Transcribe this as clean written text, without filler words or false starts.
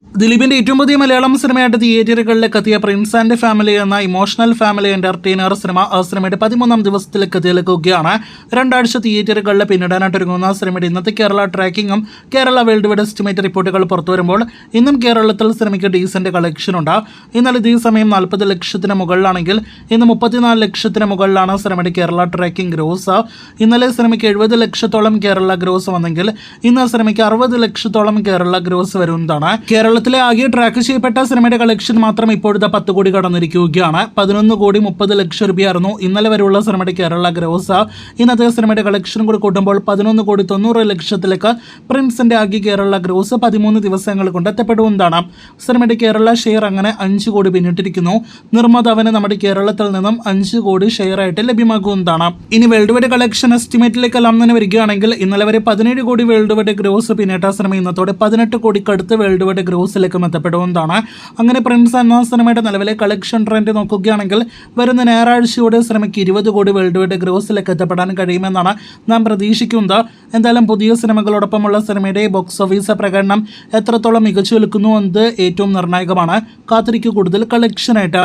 ദിലീപിന്റെ ഏറ്റവും പുതിയ മലയാളം സിനിമയായിട്ട് തിയേറ്ററുകളിലേക്ക് എത്തിയ പ്രിൻസ് ആൻഡ് ഫാമിലി എന്ന ഇമോഷണൽ ഫാമിലി എന്റർടൈനർ സിനിമയുടെ 13ാം ദിവസത്തിലേക്ക് എത്തിയിരിക്കുകയാണ്. 2 ആഴ്ച തിയേറ്ററുകളിൽ പിന്നിടാനായിട്ട് ഒരുങ്ങുന്ന സിനിമയുടെ ഇന്നത്തെ കേരള ട്രാക്കിങ്ങും കേരള വേൾഡ് വൈഡ് എസ്റ്റിമേറ്റ് റിപ്പോർട്ടുകൾ പുറത്തുവരുമ്പോൾ ഇന്നും കേരളത്തിൽ സിനിമയ്ക്ക് ഡീസന്റ് കളക്ഷൻ ഉണ്ട്. എന്നാൽ ഇതേ സമയം 40 ലക്ഷത്തിന് മുകളിലാണെങ്കിൽ ഇന്ന് 34 ലക്ഷത്തിന് മുകളിലാണ് സിനിമയുടെ കേരള ട്രാക്കിംഗ് ഗ്രോസ്. ഇന്നലെ സിനിമയ്ക്ക് 70 ലക്ഷത്തോളം കേരള ഗ്രോസ് വന്നെങ്കിൽ ഇന്ന് സിനിമയ്ക്ക് 60 ലക്ഷത്തോളം കേരള ഗ്രോസ് വരുന്നതാണ്. കേരളത്തിലെ ആകെ ട്രാക്ക് ചെയ്യപ്പെട്ട സിനിമയുടെ കളക്ഷൻ മാത്രം ഇപ്പോഴത്തെ 10 കോടി കടന്നിരിക്കുകയാണ്. 11 കോടി 30 ലക്ഷം രൂപയായിരുന്നു ഇന്നലെ വരെയുള്ള സിനിമയുടെ കേരള ഗ്രോസ്. ഇന്നത്തെ സിനിമയുടെ കളക്ഷൻ കൂടി കൂട്ടുമ്പോൾ 11 കോടി 90 ലക്ഷത്തിലേക്ക് പ്രിൻസിന്റെ ആകെ കേരള ഗ്രോസ് 13 ദിവസങ്ങൾ കൊണ്ട് എത്തപ്പെടുന്നതാണ്. സിനിമയുടെ കേരള ഷെയർ അങ്ങനെ 5 കോടി പിന്നിട്ടിരിക്കുന്നു. നിർമ്മാതാവിന് നമ്മുടെ കേരളത്തിൽ നിന്നും 5 കോടി ഷെയർ ആയിട്ട് ലഭ്യമാകുന്നതാണ്. ഇനി വേൾഡ് വൈഡ് കളക്ഷൻ എസ്റ്റിമേറ്റിലേക്കെല്ലാം തന്നെ വരികയാണെങ്കിൽ ഇന്നലെ വരെ 17 കോടി വേൾഡ് വൈഡ് ഗ്രോസ് പിന്നിട്ട സിനിമ ഇന്നത്തോടെ 18 കോടിക്കടുത്ത് വേൾഡ് വൈഡ് ഗ്രോസിലേക്ക് എത്തപ്പെടുന്നതാണ്. അങ്ങനെ പ്രിൻസ് എന്ന സിനിമയുടെ നിലവിലെ കളക്ഷൻ ട്രെൻഡ് നോക്കുകയാണെങ്കിൽ വരുന്ന ഞായറാഴ്ചയോടെ സിനിമയ്ക്ക് 20 കോടി വേൾഡ് വൈഡ് ഗ്രോസിലേക്ക് എത്തപ്പെടാൻ കഴിയുമെന്നാണ് നാം പ്രതീക്ഷിക്കുന്നത്. എന്തായാലും പുതിയ സിനിമകളോടൊപ്പമുള്ള സിനിമയുടെ ബോക്സ് ഓഫീസ് പ്രകടനം എത്രത്തോളം മികച്ചു നിൽക്കുന്നു എന്നത് ഏറ്റവും നിർണായകമാണ്. കാത്തിരിക്കു കൂടുതൽ കളക്ഷനായിട്ട്.